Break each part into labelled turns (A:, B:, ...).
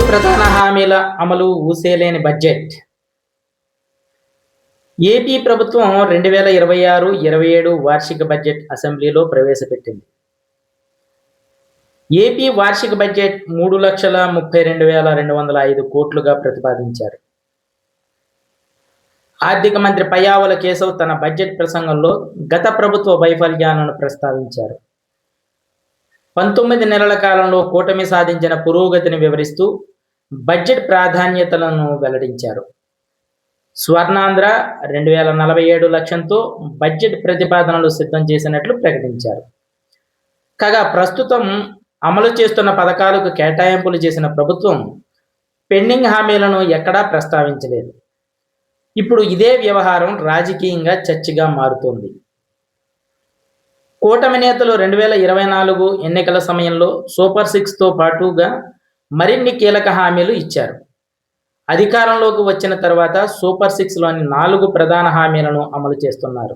A: ప్రధాన హామీల అమలు ఊసేలేని బడ్జెట్. ఏపీ ప్రభుత్వం 2026-27 వార్షిక బడ్జెట్ అసెంబ్లీలో ప్రవేశపెట్టింది. ఏపీ వార్షిక బడ్జెట్ 3,32,205 కోట్లుగా ప్రతిపాదించారు. ఆర్థిక మంత్రి పయ్యావుల కేశవ్ తన బడ్జెట్ ప్రసంగంలో గత ప్రభుత్వ వైఫల్యాలను ప్రస్తావించారు. 19 నెలల కాలంలో కూటమి సాధించిన పురోగతిని వివరిస్తూ బడ్జెట్ ప్రాధాన్యతలను వెల్లడించారు. స్వర్ణాంధ్ర 2047 లక్ష్యంతో బడ్జెట్ ప్రతిపాదనలు సిద్ధం చేసినట్లు ప్రకటించారు. కాగా ప్రస్తుతం అమలు చేస్తున్న పథకాలకు కేటాయింపులు చేసిన ప్రభుత్వం పెండింగ్ హామీలను ఎక్కడా ప్రస్తావించలేదు. ఇప్పుడు ఇదే వ్యవహారం రాజకీయంగా చర్చగా మారుతోంది. కూటమి నేతలు 2024 ఎన్నికల సమయంలో సూపర్ 6తో పాటుగా మరిన్ని కీలక హామీలు ఇచ్చారు. అధికారంలోకి వచ్చిన తర్వాత సూపర్ 6లోని 4 ప్రధాన హామీలను అమలు చేస్తున్నారు.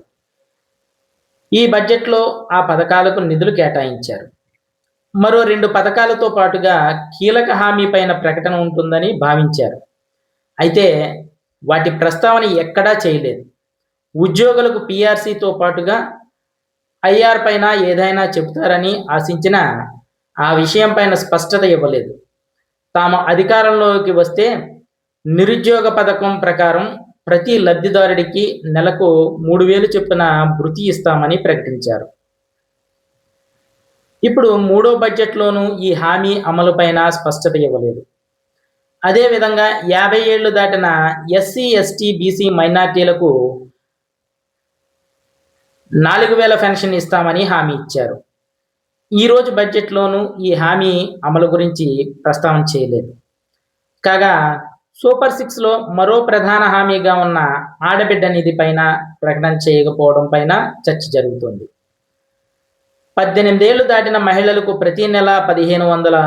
A: ఈ బడ్జెట్లో ఆ పథకాలకు నిధులు కేటాయించారు. మరో 2 పథకాలతో పాటుగా కీలక హామీ పైన ప్రకటన ఉంటుందని భావించారు. అయితే వాటి ప్రస్తావన ఎక్కడా చేయలేదు. ఉద్యోగులకు పీఆర్సీతో పాటుగా ఐఆర్ పైన ఏదైనా చెబుతారని ఆశించినా ఆ విషయం పైన స్పష్టత ఇవ్వలేదు. తాము అధికారంలోకి వస్తే నిరుద్యోగ పథకం ప్రకారం ప్రతి లబ్ధిదారుడికి నెలకు 3,000 చొప్పున భృతి ఇస్తామని ప్రకటించారు. ఇప్పుడు 3వ బడ్జెట్లోనూ ఈ హామీ అమలుపైన స్పష్టత ఇవ్వలేదు. అదేవిధంగా 50 ఏళ్లు దాటిన ఎస్సీ, ఎస్టీ, బీసీ మైనార్టీలకు 4,000 పెన్షన్ ఇస్తామని హామీ ఇచ్చారు. ఈరోజు బడ్జెట్లోనూ ఈ హామీ అమలు గురించి ప్రస్తావన చేయలేదు. కాగా సూపర్ 6లో మరో ప్రధాన హామీగా ఉన్న ఆడబిడ్డ నిధి పైన ప్రకటన చేయకపోవడం పైన చర్చ జరుగుతోంది. 18 ఏళ్లు దాటిన మహిళలకు ప్రతి నెల 1,500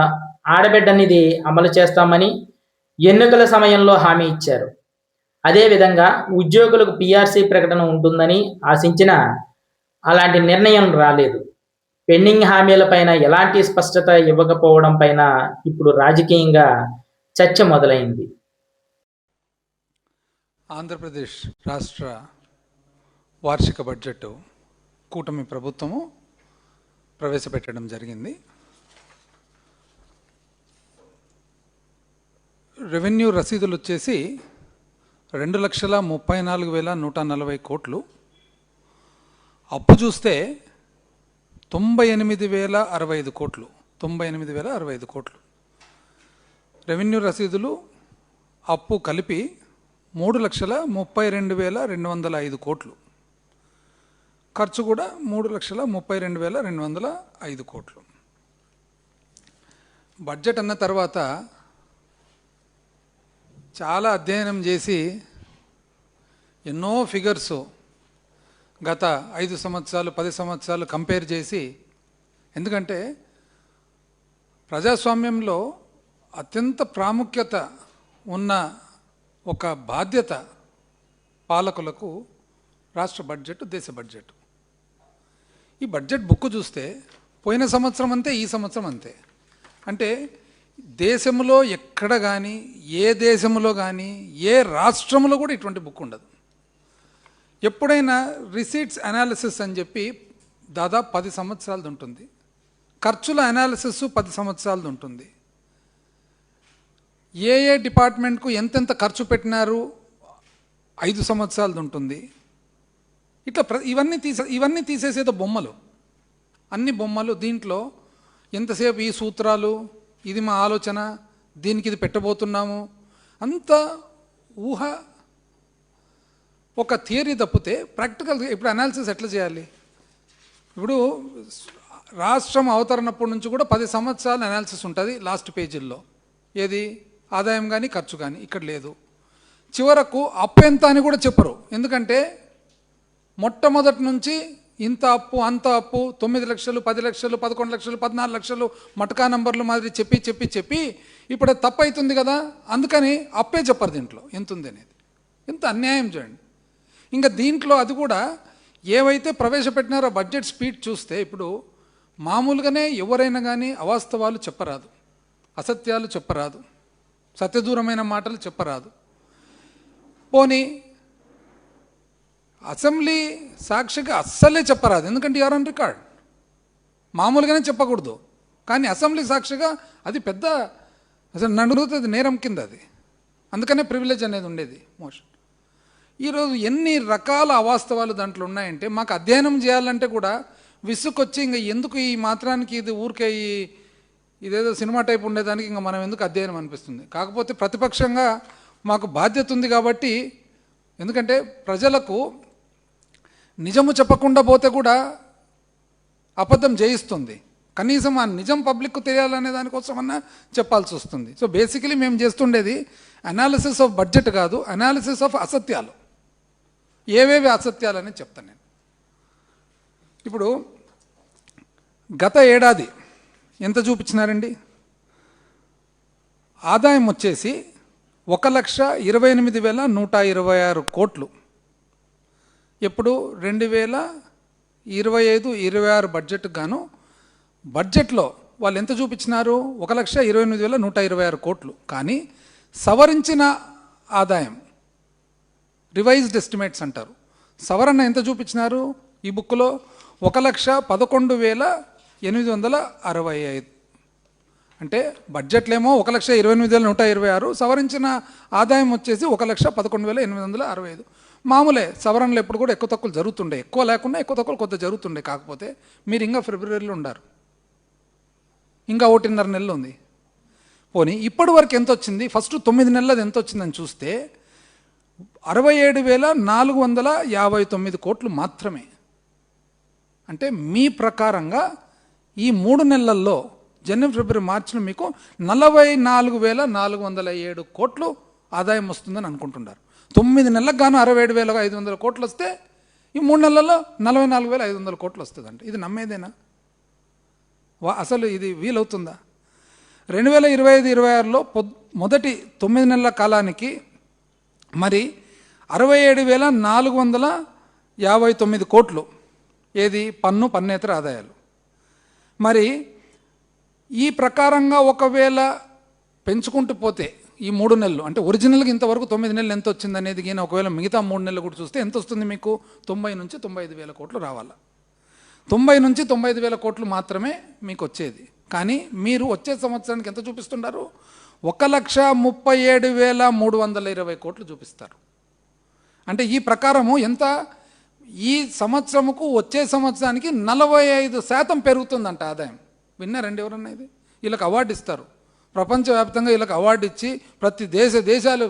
A: ఆడబిడ్డ నిధి అమలు చేస్తామని ఎన్నికల సమయంలో హామీ ఇచ్చారు. అదేవిధంగా ఉద్యోగులకు పీఆర్సీ ప్రకటన ఉంటుందని ఆశించిన అలాంటి నిర్ణయం రాలేదు. పెండింగ్ హామీలపైన ఎలాంటి స్పష్టత ఇవ్వకపోవడం పైన ఇప్పుడు రాజకీయంగా చర్చ మొదలైంది.
B: ఆంధ్రప్రదేశ్ రాష్ట్ర వార్షిక బడ్జెట్ కూటమి ప్రభుత్వము ప్రవేశపెట్టడం జరిగింది. రెవెన్యూ రసీదులు వచ్చేసి 2,34,140 కోట్లు. అప్పు చూస్తే 98,065 కోట్లు. 98,065 కోట్లు. రెవెన్యూ రసీదులు అప్పు కలిపి 3,32,205 కోట్లు. ఖర్చు కూడా 3,32,205 కోట్లు. బడ్జెట్ అన్న తర్వాత చాలా అధ్యయనం చేసి ఎన్నో ఫిగర్స్ గత 5 సంవత్సరాలు 10 సంవత్సరాలు కంపేర్ చేసి, ఎందుకంటే ప్రజాస్వామ్యంలో అత్యంత ప్రాముఖ్యత ఉన్న ఒక బాధ్యత పాలకులకు రాష్ట్ర బడ్జెట్, దేశ బడ్జెట్. ఈ బడ్జెట్ బుక్ చూస్తే పోయిన సంవత్సరం అంతే, ఈ సంవత్సరం అంతే. అంటే దేశంలో ఎక్కడ కానీ, ఏ దేశంలో కానీ, ఏ రాష్ట్రంలో కూడా ఇటువంటి బుక్ ఉండదు. ఎప్పుడైనా రిసీట్స్ అనాలిసిస్ అని చెప్పి దాదాపు 10 సంవత్సరాలది ఉంటుంది. ఖర్చుల అనాలిసిస్ 10 సంవత్సరాలది ఉంటుంది. ఏ డిపార్ట్మెంట్కు ఎంతెంత ఖర్చు పెట్టినారు 5 సంవత్సరాలది ఉంటుంది. ఇట్లా ఇవన్నీ తీసేసేదో బొమ్మలు, అన్ని బొమ్మలు. దీంట్లో ఎంతసేపు ఈ సూత్రాలు, ఇది మా ఆలోచన, దీనికి ఇది పెట్టబోతున్నాము, అంత ఊహ, ఒక థియరీ తప్పితే ప్రాక్టికల్. ఇప్పుడు అనాలిసిస్ ఎట్లా చేయాలి? ఇప్పుడు రాష్ట్రం అవతరణప్పటి నుంచి కూడా 10 సంవత్సరాల అనాలిసిస్ ఉంటుంది లాస్ట్ పేజీల్లో. ఏది ఆదాయం కానీ ఖర్చు కానీ, ఇక్కడ లేదు. చివరకు అప్పు ఎంత అని కూడా చెప్పరు. ఎందుకంటే మొట్టమొదటి నుంచి ఇంత అప్పు, అంత అప్పు, 9 లక్షలు, 10 లక్షలు, 11 లక్షలు, 14 లక్షలు మటకా నంబర్లు మాదిరి చెప్పి ఇప్పుడు అది తప్పు అవుతుంది కదా, అందుకని అప్పే చెప్పరు దీంట్లో ఎంత ఉంది అనేది. ఎంత అన్యాయం చూడండి. ఇంకా దీంట్లో అది కూడా ఏవైతే ప్రవేశపెట్టినారో బడ్జెట్ స్పీడ్ చూస్తే, ఇప్పుడు మామూలుగానే ఎవరైనా కానీ అవాస్తవాలు చెప్పరాదు, అసత్యాలు చెప్పరాదు. సత్యదూరమైన మాటలు చెప్పరాదు. పోనీ అసెంబ్లీ సాక్షిగా అస్సలే చెప్పరాదు, ఎందుకంటే యూఆర్ ఆన్ రికార్డ్. మామూలుగానే చెప్పకూడదు, కానీ అసెంబ్లీ సాక్షిగా అది పెద్ద అసలు నడుగుతుంది, నేరం కింద అది. అందుకనే ప్రివిలేజ్ అనేది ఉండేది మోషన్. ఈరోజు ఎన్ని రకాల అవాస్తవాలు దాంట్లో ఉన్నాయంటే మాకు అధ్యయనం చేయాలంటే కూడా విసుకొచ్చి ఇంకా ఎందుకు ఈ మాత్రానికి ఇది ఊరికే ఇదేదో సినిమా టైప్ ఉండేదానికి ఇంకా మనం ఎందుకు అధ్యయనం అనిపిస్తుంది. కాకపోతే ప్రతిపక్షంగా మాకు బాధ్యత ఉంది కాబట్టి, ఎందుకంటే ప్రజలకు నిజము చెప్పకుండా పోతే కూడా అబద్ధం జయిస్తుంది, కనీసం ఆ నిజం పబ్లిక్కు తెలియాలనే దానికోసమన్నా చెప్పాల్సి వస్తుంది. సో బేసికలీ మేము చేస్తుండేది అనాలిసిస్ ఆఫ్ బడ్జెట్ కాదు, అనాలిసిస్ ఆఫ్ అసత్యాలు. ఏవేవి అసత్యాలని చెప్తాను నేను. ఇప్పుడు గత ఏడాది ఎంత చూపించినారండి? ఆదాయం వచ్చేసి 1,28,126 కోట్లు. ఎప్పుడు 2025-26 బడ్జెట్ గాను బడ్జెట్లో వాళ్ళు ఎంత చూపించినారు? 1,28,126 కోట్లు. కానీ సవరించిన ఆదాయం, రివైజ్డ్ ఎస్టిమేట్స్ అంటారు, సవరణ ఎంత చూపించినారు ఈ బుక్లో? 1,11,865. అంటే బడ్జెట్లో ఏమో 1,28,126, సవరించిన ఆదాయం వచ్చేసి 1,11,865. మామూలే, సవరణలు ఎప్పుడు కూడా ఎక్కువ తక్కువలు జరుగుతుండే, ఎక్కువ లేకుండా ఎక్కువ తక్కువలు కొద్దిగా జరుగుతుండే. కాకపోతే మీరు ఇంకా ఫిబ్రవరిలో ఉండారు, ఇంకా 1.5 నెలలు ఉంది. పోనీ ఇప్పటి వరకు ఎంత వచ్చింది? ఫస్ట్ 9 నెలలది ఎంత వచ్చిందని చూస్తే 67,459 కోట్లు మాత్రమే. అంటే మీ ప్రకారంగా ఈ 3 నెలల్లో జనవరి, ఫిబ్రవరి, మార్చిలో మీకు 44,407 కోట్లు ఆదాయం వస్తుందని అనుకుంటున్నారు. 9 నెలలకు గాను 67,500 కోట్లు వస్తే ఈ 3 నెలల్లో 44,500 కోట్లు వస్తుందంట. ఇది నమ్మేదేనా? అసలు ఇది వీలవుతుందా? 2025-26లో మొదటి 9 నెలల కాలానికి మరి 67,459 కోట్లు ఏది? పన్నేతర ఆదాయాలు. మరి ఈ ప్రకారంగా ఒకవేళ పెంచుకుంటూ పోతే ఈ 3 నెలలు, అంటే ఒరిజినల్గా ఇంతవరకు 9 నెలలు ఎంత వచ్చింది అనేది కానీ ఒకవేళ మిగతా 3 నెలలు కూడా చూస్తే ఎంత వస్తుంది మీకు? 90,000-95,000 కోట్లు రావాలా. 90,000-95,000 కోట్లు మాత్రమే మీకు వచ్చేది. కానీ మీరు వచ్చే సంవత్సరానికి ఎంత చూపిస్తున్నారు? 1,37,320 కోట్లు చూపిస్తారు. అంటే ఈ ప్రకారము ఎంత? ఈ సంవత్సరముకు వచ్చే సంవత్సరానికి 45% పెరుగుతుందంట ఆదాయం. విన్నారండి ఎవరన్నా? ఇది వీళ్ళకి అవార్డు ఇస్తారు, ప్రపంచవ్యాప్తంగా వీళ్ళకి అవార్డు ఇచ్చి ప్రతి విదేశాలు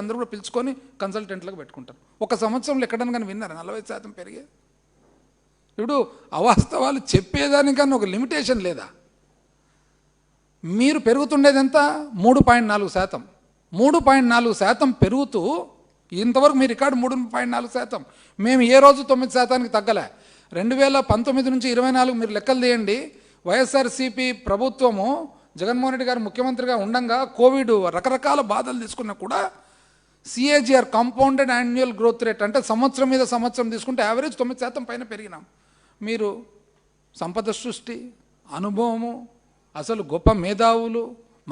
B: అందరూ కూడా పిలుచుకొని కన్సల్టెంట్లకు పెట్టుకుంటారు. ఒక సంవత్సరంలో ఎక్కడన్నా కానీ విన్నారా 40% పెరిగే? ఇప్పుడు అవాస్తవాలు చెప్పేదానికన్నా ఒక లిమిటేషన్ లేదా? మీరు పెరుగుతుండేది ఎంత? 3.4%. 3.4% పెరుగుతూ ఇంతవరకు మీ రికార్డు 3.4%. మేము ఏ రోజు 9%కి తగ్గలే. 2019 నుంచి 24 మీరు లెక్కలు తీయండి. వైఎస్ఆర్సీపీ ప్రభుత్వము జగన్మోహన్ రెడ్డి గారు ముఖ్యమంత్రిగా ఉండంగా కోవిడ్ రకరకాల బాధలు తీసుకున్నా కూడా CAGR, compounded annual growth rate, అంటే సంవత్సరం మీద సంవత్సరం తీసుకుంటే యావరేజ్ 9% పైన పెరిగినాం. మీరు సంపద సృష్టి, అనుభవము, అసలు గొప్ప మేధావులు,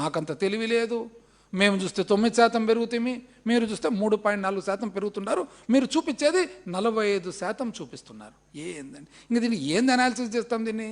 B: మాకంత తెలివి లేదు. మేము చూస్తే 9% పెరుగుతుంది, మీరు చూస్తే 3.4% పెరుగుతున్నారు. మీరు చూపించేది 45% చూపిస్తున్నారు. ఏందండి? ఇంక దీన్ని ఏంది అనాలిసిస్ చేస్తాం దీన్ని?